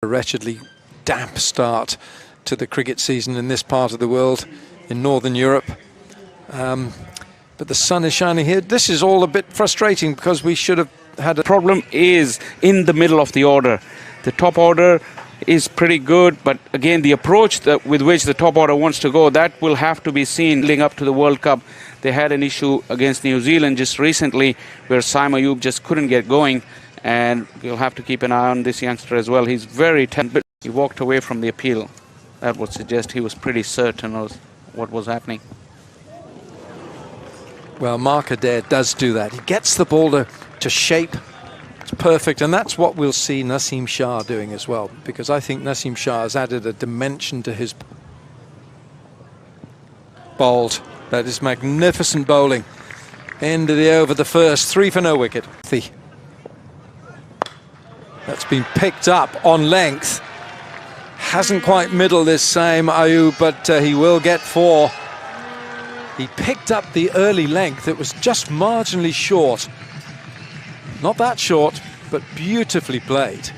A wretchedly damp start to the cricket season in this part of the world, in Northern Europe. But the sun is shining here. This is all a bit frustrating because we should have had a problem is in the middle of the order. The top order is pretty good, but again the approach with which the top order wants to go, that will have to be seen leading up to the World Cup. They had an issue against New Zealand just recently where Saim Ayub just couldn't get going, and you'll have to keep an eye on this youngster as well. He's very talented. He walked away from the appeal. That would suggest he was pretty certain of what was happening. Well, Mark Adair does do that. He gets the ball to shape. It's perfect, and that's what we'll see Naseem Shah doing as well, because I think Naseem Shah has added a dimension to his bowled. That is magnificent bowling. End of the over, the first, 3 for no wicket. That's been picked up on length. Hasn't quite middled this Saim Ayub, but he will get 4. He picked up the early length. It was just marginally short. Not that short, but beautifully played.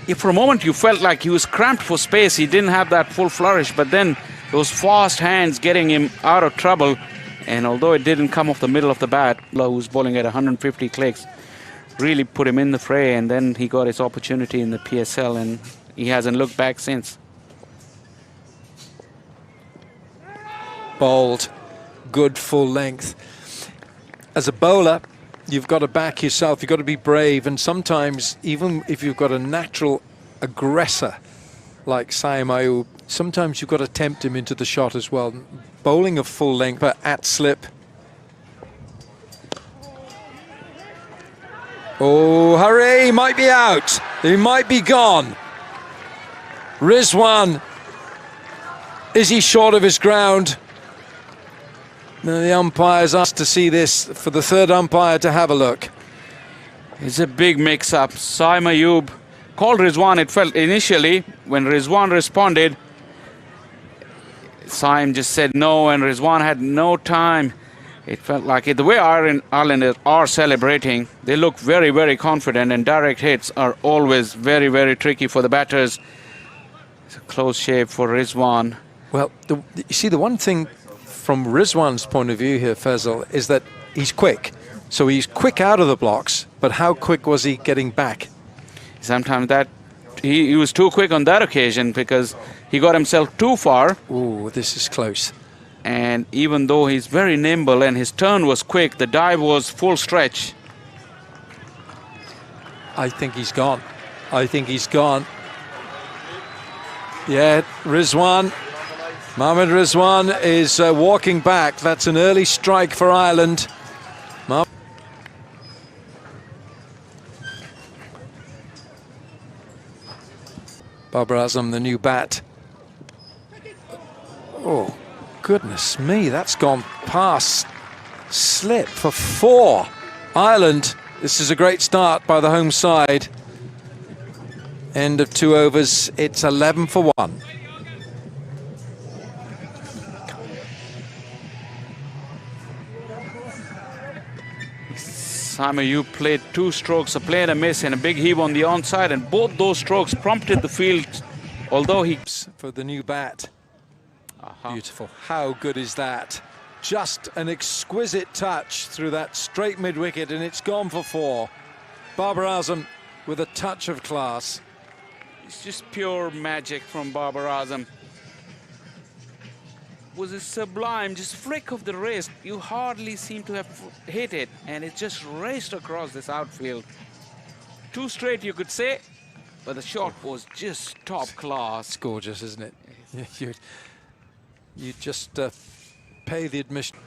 If for a moment you felt like he was cramped for space, he didn't have that full flourish, but then those fast hands getting him out of trouble. And although it didn't come off the middle of the bat, who was bowling at 150 clicks, really put him in the fray, and then he got his opportunity in the PSL, and he hasn't looked back since. Bowled, good full length. As a bowler, you've got to back yourself, you've got to be brave, and sometimes even if you've got a natural aggressor like Saim Ayub, sometimes you've got to tempt him into the shot as well. Bowling a full length but at slip. Oh, hurry, he might be out. He might be gone. Rizwan, is he short of his ground? Now the umpire's asked to see this, for the third umpire to have a look. It's a big mix-up. Saim Ayub called Rizwan. It felt initially, when Rizwan responded, Saim just said no, and Rizwan had no time. It felt like it. The way Ireland are celebrating, they look very, very confident, and direct hits are always very, very tricky for the batters. It's a close shave for Rizwan. Well, you see, the one thing from Rizwan's point of view here, Faisal, is that he's quick. So he's quick out of the blocks, but how quick was he getting back? Sometimes that he was too quick on that occasion because he got himself too far. Ooh, this is close. And even though he's very nimble and his turn was quick, the dive was full stretch. I think he's gone. I think he's gone. Yeah, Rizwan. Mohammad Rizwan is walking back. That's an early strike for Ireland. Babar Azam, the new bat. Oh, goodness me, that's gone past slip for 4. Ireland, this is a great start by the home side. End of 2 overs, it's 11 for 1. Saim Ayub played 2 strokes, a play and a miss, and a big heave on the onside, and both those strokes prompted the field, although he... For the new bat. Beautiful. How good is that? Just an exquisite touch through that straight mid-wicket, and it's gone for 4. Babar Azam with a touch of class. It's just pure magic from Babar Azam. Was a sublime, just flick of the wrist. You hardly seem to have hit it, and it just raced across this outfield. 2 straight, you could say, but the shot was just top class. It's gorgeous, isn't it? You just pay the admission.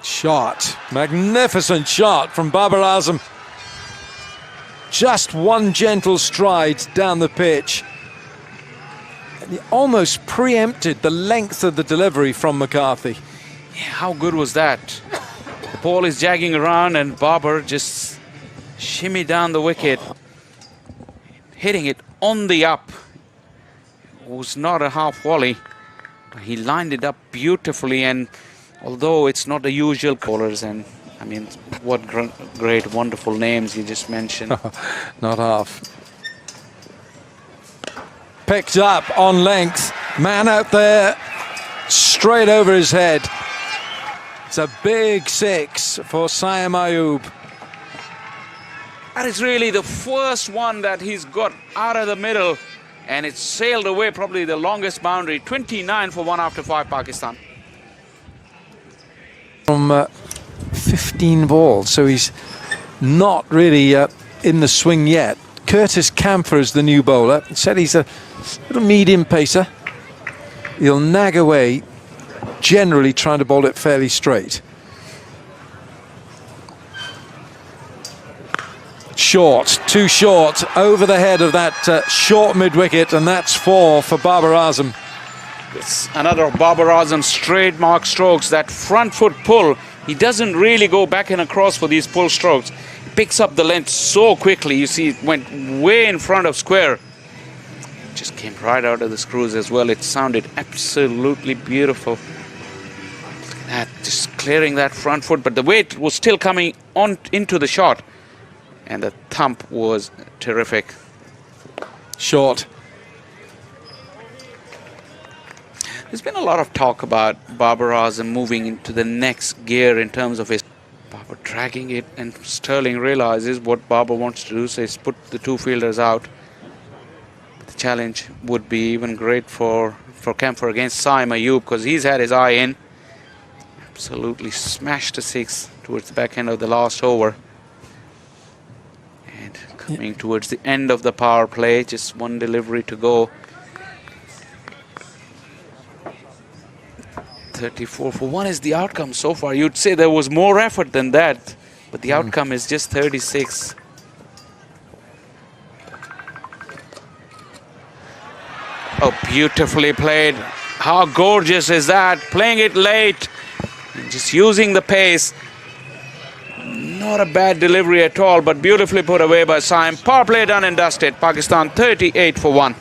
Shot, magnificent shot from Babar Azam. Just one gentle stride down the pitch. And he almost preempted the length of the delivery from McCarthy. Yeah, how good was that? The ball is jagging around, and Babar just shimmy down the wicket, hitting it on the up. It was not a half volley. He lined it up beautifully, and although it's not the usual bowlers, and I mean, what great, wonderful names you just mentioned. Not half. Picked up on length. Man out there, straight over his head. It's a big 6 for Saim Ayub. That is really the first one that he's got out of the middle, and it sailed away, probably the longest boundary. 29 for 1 after 5, Pakistan. From 15 balls, so he's not really in the swing yet. Curtis Camphor is the new bowler. Said he's a little medium pacer. He'll nag away, generally trying to bowl it fairly straight. Short, too short, over the head of that short mid-wicket, and that's 4 for Babar Azam. It's another of Babar Azam's trademark strokes, that front foot pull. He doesn't really go back and across for these pull strokes. He picks up the length so quickly. You see, it went way in front of square. Just came right out of the screws as well. It sounded absolutely beautiful. Look at that, just clearing that front foot, but the weight was still coming on into the shot. And the thump was terrific. Short. There's been a lot of talk about Babar Azam moving into the next gear in terms of his Babar dragging it, and Sterling realizes what Babar wants to do, so he's put the 2 fielders out. The challenge would be even great for Camphor against Saim Ayub, because he's had his eye in. Absolutely smashed a 6 towards the back end of the last over. And coming towards the end of the power play, just 1 delivery to go. 34 for 1 is the outcome so far. You'd say there was more effort than that, but the outcome is just 36. Oh, beautifully played. How gorgeous is that? Playing it late, and just using the pace. Not a bad delivery at all, but beautifully put away by Saim. Power play done and dusted. Pakistan 38 for 1.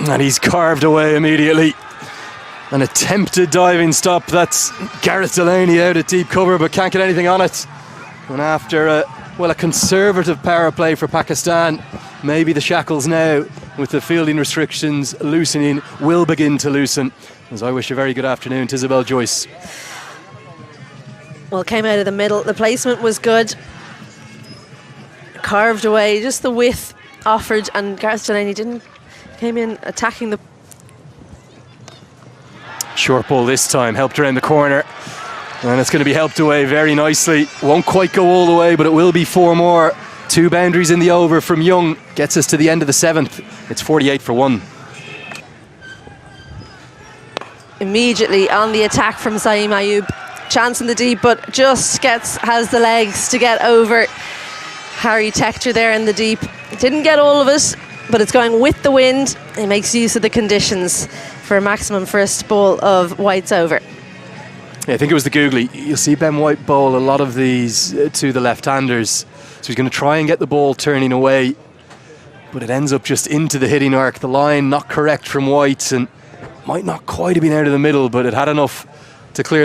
And he's carved away immediately. An attempted diving stop. That's Gareth Delaney out at deep cover, but can't get anything on it. And after a conservative power play for Pakistan, maybe the shackles now, with the fielding restrictions loosening, will begin to loosen. As I wish a very good afternoon to Isabel Joyce. Well, came out of the middle. The placement was good. Carved away, just the width offered, and Gareth Delaney came in attacking the... Short ball this time, helped around the corner. And it's going to be helped away very nicely. Won't quite go all the way, but it will be 4 more. 2 boundaries in the over from Young. Gets us to the end of the 7th. It's 48 for 1. Immediately on the attack from Saim Ayub. Chance in the deep, but just has the legs to get over Harry Tector there in the deep. Didn't get all of it, but it's going with the wind. He makes use of the conditions for a maximum first ball of White's over. Yeah, I think it was the googly. You'll see Ben White bowl a lot of these to the left-handers. So he's going to try and get the ball turning away, but it ends up just into the hitting arc. The line not correct from White, and might not quite have been out of the middle, but it had enough to clear